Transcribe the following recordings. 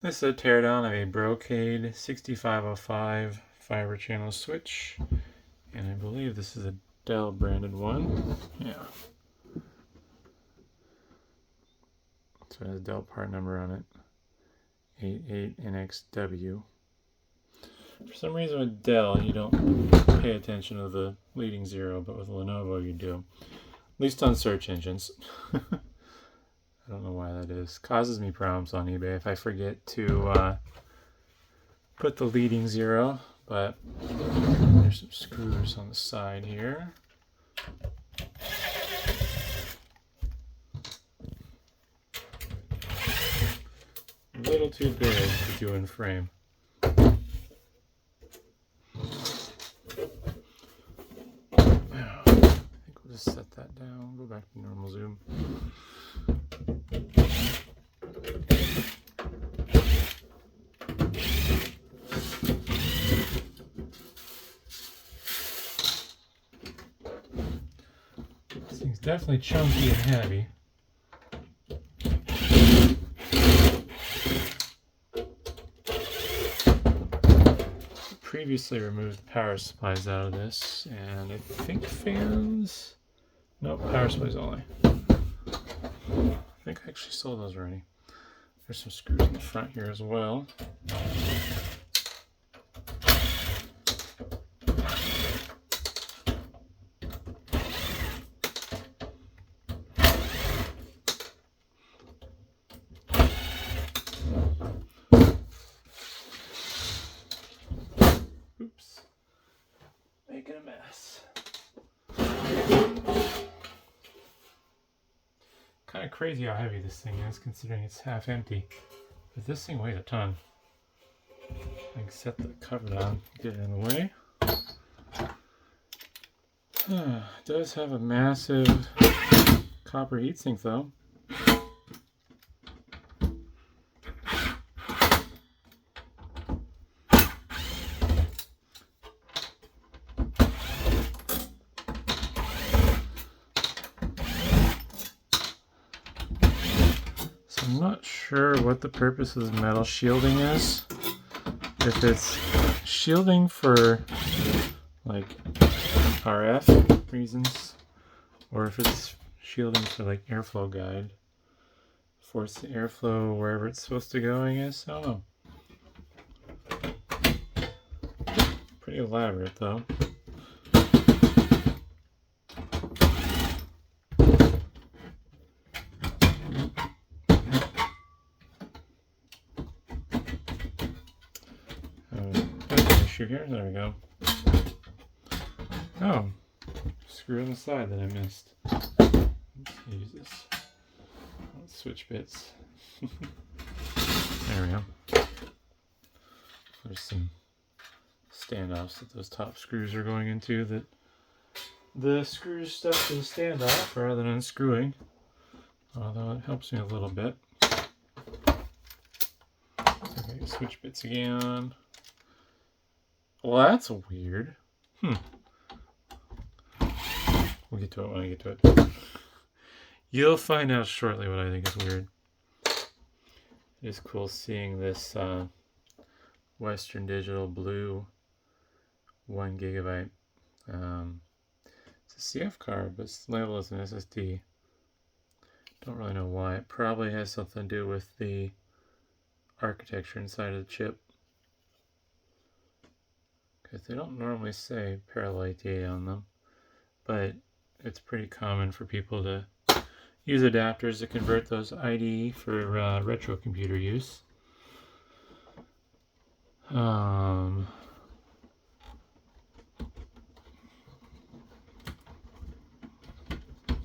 This is a teardown of a Brocade 6505 fiber channel switch, and I believe this is a Dell branded one. Yeah. So it has a Dell part number on it, 88NXW. For some reason with Dell you don't pay attention to the leading zero, but with Lenovo you do. At least on search engines. I don't know why that is. Causes me problems on eBay if I forget to put the leading zero, but there's some screws on the side here. A little too big to do in frame. I think we'll just set that down, go back to normal zoom. This thing's definitely chunky and heavy. Previously removed power supplies out of this, and I think fans. Nope, power supplies only. I think I actually sold those already. There's some screws in the front here as well. Oops. Making a mess. Kind of crazy how heavy this thing is considering it's half empty. But this thing weighs a ton. I can set the cover down, get it in the way. It does have a massive copper heatsink though. I'm not sure what the purpose of the metal shielding is. If it's shielding for like RF reasons, or if it's shielding for like airflow guide. Force the airflow wherever it's supposed to go, I guess. I don't know. Pretty elaborate though. Here, there we go. Oh, screw on the side that I missed. Let's use this. Let's switch bits. There we go. There's some standoffs that those top screws are going into that the screws stuck to the standoff rather than unscrewing. Although it helps me a little bit. Okay, switch bits again. Well, that's weird. We'll get to it when I get to it. You'll find out shortly what I think is weird. It is cool seeing this Western Digital blue 1 GB. It's a CF card, but it's labeled as an SSD. Don't really know why. It probably has something to do with the architecture inside of the chip. Because they don't normally say parallel ATA on them, but it's pretty common for people to use adapters to convert those IDE for retro computer use. Let's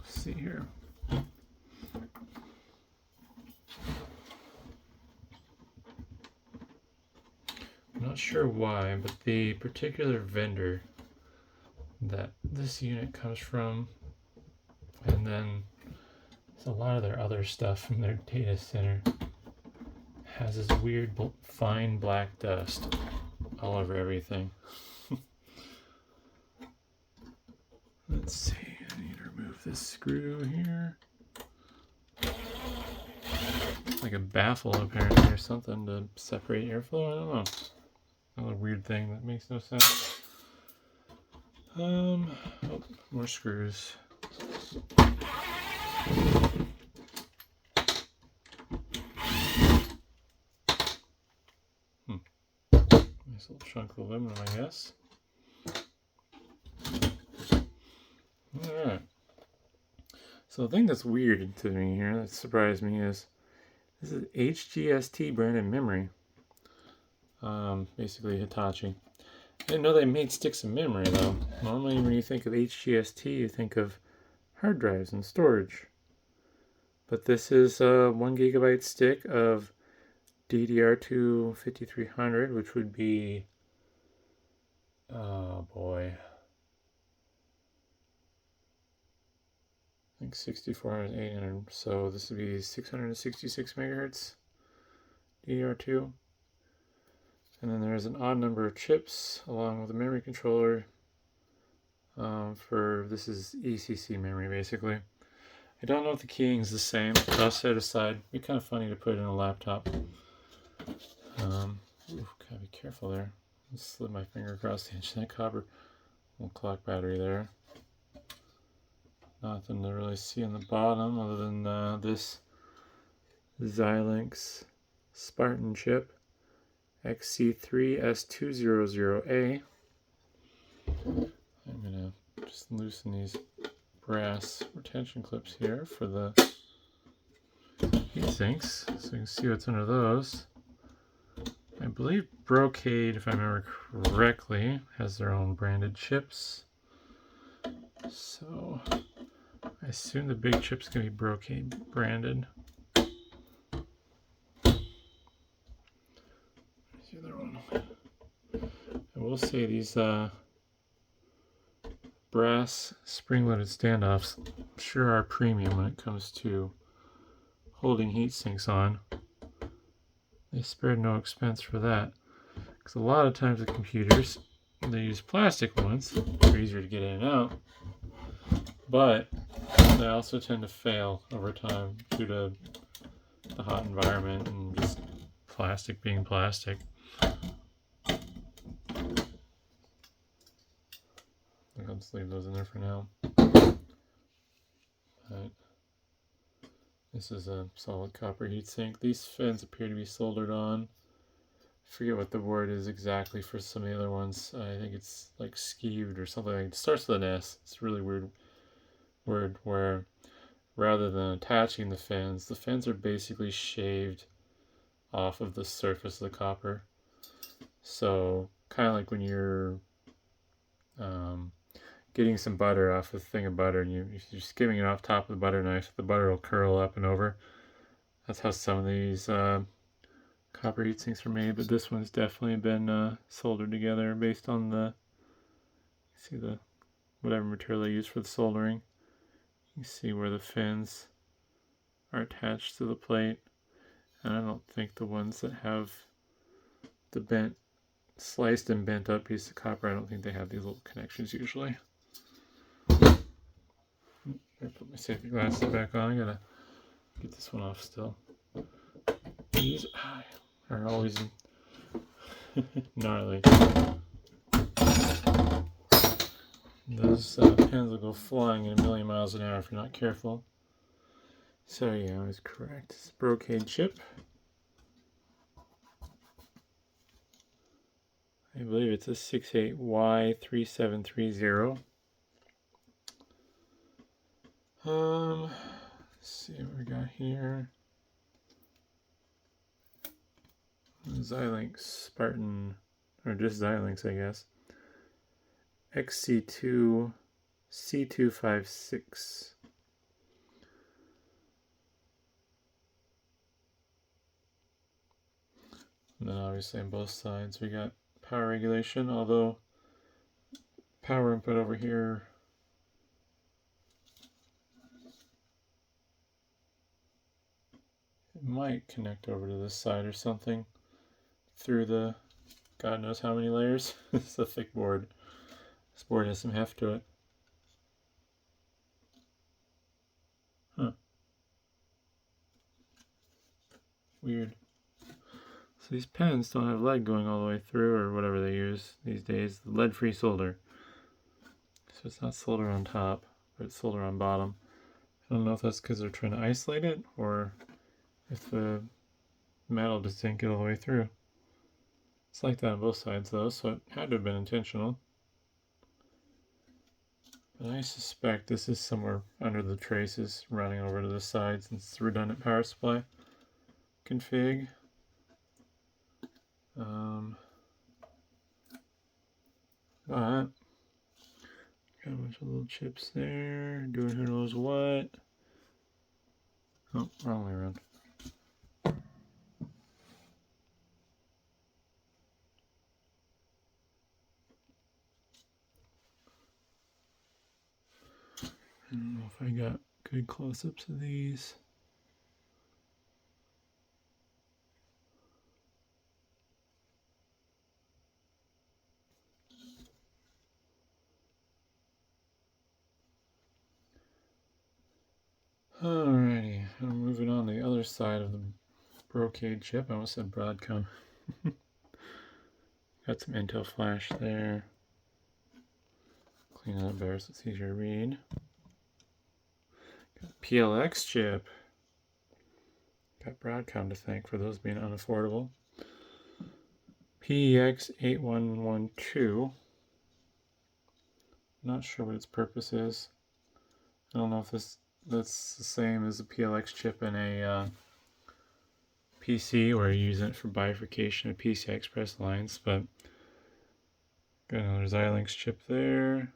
see here. I'm not sure why, but the particular vendor that this unit comes from, and then a lot of their other stuff from their data center, has this weird fine black dust all over everything. Let's see, I need to remove this screw here. like a baffle apparently or something to separate airflow. I don't know. Another weird thing that makes no sense. Oh, more screws. Nice little chunk of aluminum, I guess. Alright. So the thing that's weird to me here, that surprised me, is this is HGST branded memory. Basically Hitachi. I didn't know they made sticks of memory though. Normally when you think of HGST, you think of hard drives and storage. But this is a 1 gigabyte stick of DDR2 5300, which would be, oh boy, I think 6400, 800. So this would be 666 megahertz DDR2. And then there's an odd number of chips along with a memory controller. This is ECC memory basically. I don't know if the keying is the same, but I'll set it aside. It'd be kind of funny to put it in a laptop. Gotta be careful there. I slid my finger across the edge of that copper. Little clock battery there. Nothing to really see on the bottom other than this Xilinx Spartan chip XC3S200A. I'm gonna just loosen these brass retention clips here for the heat sinks so you can see what's under those. I believe Brocade, if I remember correctly, has their own branded chips. So I assume the big chip's gonna be Brocade branded. Here's the other one. I will say these brass spring-loaded standoffs sure are premium when it comes to holding heat sinks on. They spared no expense for that, because a lot of times with computers they use plastic ones. They're easier to get in and out, but they also tend to fail over time due to the hot environment and just plastic being plastic. I'll just leave those in there for now. Right. This is a solid copper heatsink. These fins appear to be soldered on. I forget what the word is exactly for some of the other ones. I think it's like skeeved or something. It starts with an S. It's a really weird word where rather than attaching the fins are basically shaved off of the surface of the copper. So kind of like when you're getting some butter off a thing of butter and you're skimming it off top of the butter knife, the butter will curl up and over. That's how some of these copper heat sinks are made, but this one's definitely been soldered together based on the whatever material they use for the soldering. You can see where the fins are attached to the plate, and I don't think the ones that have the sliced and bent up piece of copper, I don't think they have these little connections usually. I put my safety glasses back on. I gotta get this one off still. These are always gnarly. Those pins will go flying at 1,000,000 miles an hour if you're not careful. So yeah, I was correct. It's a Brocade chip. I believe it's a 68Y3730. Let's see what we got here. Xilinx Spartan, or just Xilinx, I guess. XC2 C256. And then obviously on both sides we got power regulation, although power input over here it might connect over to this side or something through the God knows how many layers. It's a thick board. This board has some heft to it. Huh. Weird. So these pens don't have lead going all the way through, or whatever they use these days. Lead-free solder. So it's not solder on top, but it's solder on bottom. I don't know if that's because they're trying to isolate it, or if the metal just didn't get all the way through. It's like that on both sides though, so it had to have been intentional. But I suspect this is somewhere under the traces, running over to the sides, and it's redundant power supply config. But got a bunch of little chips there, doing who knows what. Oh, wrong way around. I don't know if I got good close-ups of these. Alrighty, I'm moving on to the other side of the Brocade chip. I almost said Broadcom. Got some Intel flash there. Clean it up better so it's easier to read. Got PLX chip. Got Broadcom to thank for those being unaffordable. PEX8112. Not sure what its purpose is. I don't know if that's the same as a PLX chip in a PC, where you're using it for bifurcation of PCI Express lines, but got another Xilinx chip there.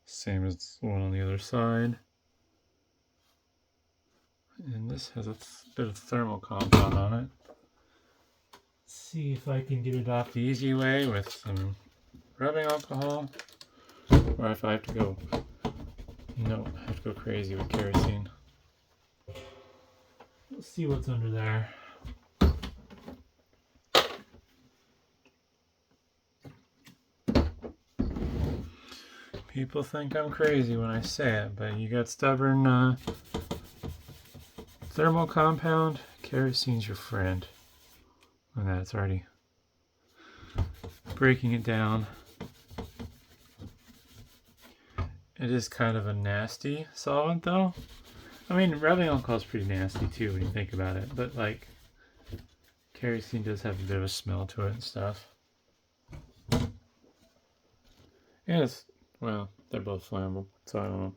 Same as the one on the other side. And this has a bit of thermal compound on it. Let's see if I can get it off the easy way with some rubbing alcohol, or if I have to go, no, I have to go crazy with kerosene. Let's see what's under there. People think I'm crazy when I say it, but you got stubborn thermal compound, kerosene's your friend. Look at that, it's already breaking it down. It is kind of a nasty solvent though. I mean, rubbing alcohol is pretty nasty too when you think about it, but like, kerosene does have a bit of a smell to it and stuff. And it's, well, they're both flammable, so I don't know.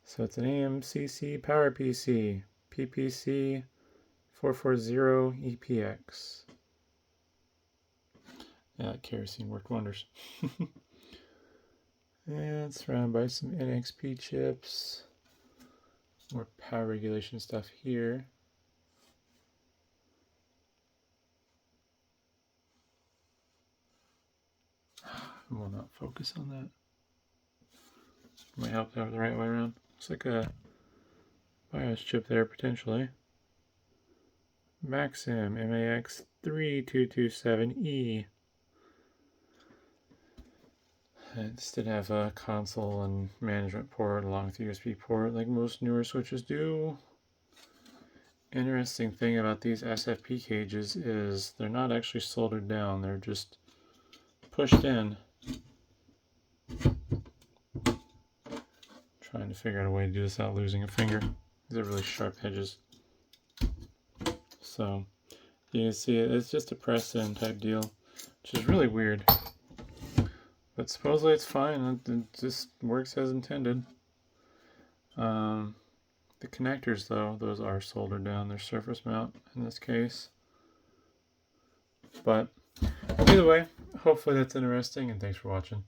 So it's an AMCC Power PC, PPC 440 EPX. Yeah, kerosene worked wonders. And it's surrounded by some NXP chips. More power regulation stuff here. I will not focus on that. Might help that the right way around. Looks like a BIOS chip there potentially. Maxim MAX3227E. This did have a console and management port along with USB port like most newer switches do. Interesting thing about these SFP cages is they're not actually soldered down, they're just pushed in. Trying to figure out a way to do this without losing a finger. These are really sharp edges. So you can see it's just a press-in type deal, which is really weird. But supposedly it's fine, it just works as intended. The connectors though, those are soldered down, they're surface mount in this case. But either way, hopefully that's interesting, and thanks for watching.